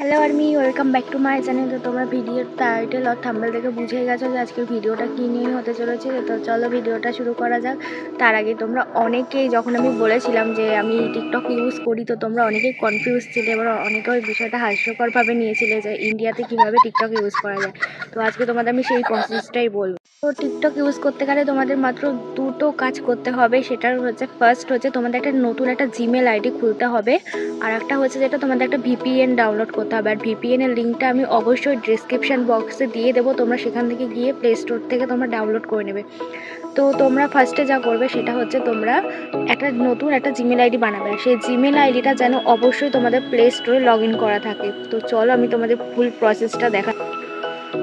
Hello army, welcome back to my channel. তো তোমরা ভিডিওর টাইটেল আর থাম্বনেল দেখে বুঝে গেছো যে আজকের ভিডিওটা কী নিয়ে হতে চলেছে। তো চলো ভিডিওটা শুরু করা যাক। তার আগে তোমরা অনেকেই, যখন আমি বলেছিলাম যে আমি টিকটক ইউজ করি, তো তোমরা অনেকেই কনফিউজ ছিলে, এবার অনেকে ওই বিষয়টা হাস্যকরভাবে নিয়েছিলে যে ইন্ডিয়াতে কীভাবে টিকটক ইউজ করা যায়। তো আজকে তোমাদের আমি সেই প্রসেসটাই বলবো। তো টিকটক ইউজ করতে গেলে তোমাদের মাত্র দুটো কাজ করতে হবে। সেটার হচ্ছে ফার্স্ট হচ্ছে তোমাদের একটা নতুন একটা জিমেল আইডি খুলতে হবে, আর একটা হচ্ছে যেটা তোমাদের একটা ভিপিএন ডাউনলোড করতে হবে। আর ভিপিএন এর লিঙ্কটা আমি অবশ্যই ডিসক্রিপশন বক্সে দিয়ে দেবো, তোমরা সেখান থেকে গিয়ে প্লে স্টোর থেকে তোমরা ডাউনলোড করে নেবে। তো তোমরা ফার্স্টে যা করবে সেটা হচ্ছে তোমরা একটা নতুন একটা জিমেল আইডি বানাবে, আর সেই জিমেল আইডিটা যেন অবশ্যই তোমাদের প্লে স্টোরে লগ ইন করা থাকে। তো চলো আমি তোমাদের ফুল প্রসেসটা দেখা।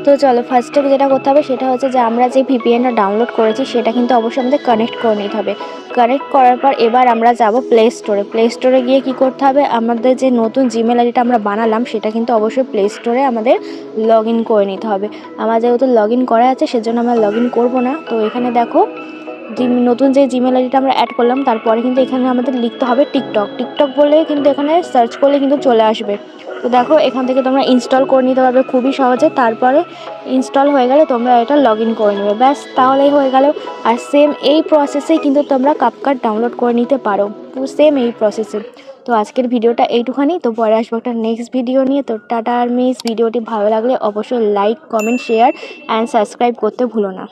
তো চলো ফার্স্টে যেটা করতে হবে সেটা হচ্ছে যে আমরা যে ভিপিএনটা ডাউনলোড করেছি সেটা কিন্তু অবশ্যই আমাদের কানেক্ট করে নিতে হবে। কানেক্ট করার পর এবার আমরা যাব প্লে স্টোরে। প্লে স্টোরে গিয়ে কি করতে হবে, আমাদের যে নতুন জিমেল আইডিটা আমরা বানালাম সেটা কিন্তু অবশ্যই প্লে স্টোরে আমাদের লগ ইন করে নিতে হবে। আমার যেহেতু লগ ইন করা আছে সেজন্য আমরা লগ ইন করবো না। তো এখানে দেখো নতুন যে জিমেল আইডিটা আমরা অ্যাড করলাম তারপরে কিন্তু এখানে আমাদের লিখতে হবে টিকটক। টিকটক বলে কিন্তু এখানে সার্চ করলে কিন্তু চলে আসবে। তো দেখো এখান থেকে তোমরা ইনস্টল করে নিতে পারবে খুবই সহজে। তারপরে ইনস্টল হয়ে গেলে তোমরা এটা লগ ইন করে নেবে, ব্যাস তাহলেই হয়ে গেল। আর সেম এই প্রসেসেই কিন্তু তোমরা কাপকাট ডাউনলোড করে নিতে পারো, তো সেম এই প্রসেসে। তো আজকের ভিডিওটা এইটুখানি। তো পরে আসবো একটা নেক্সট ভিডিও নিয়ে। তো টাটা আর মিস। ভিডিওটি ভালো লাগলে অবশ্যই like, comment, share and subscribe করতে ভুলো না।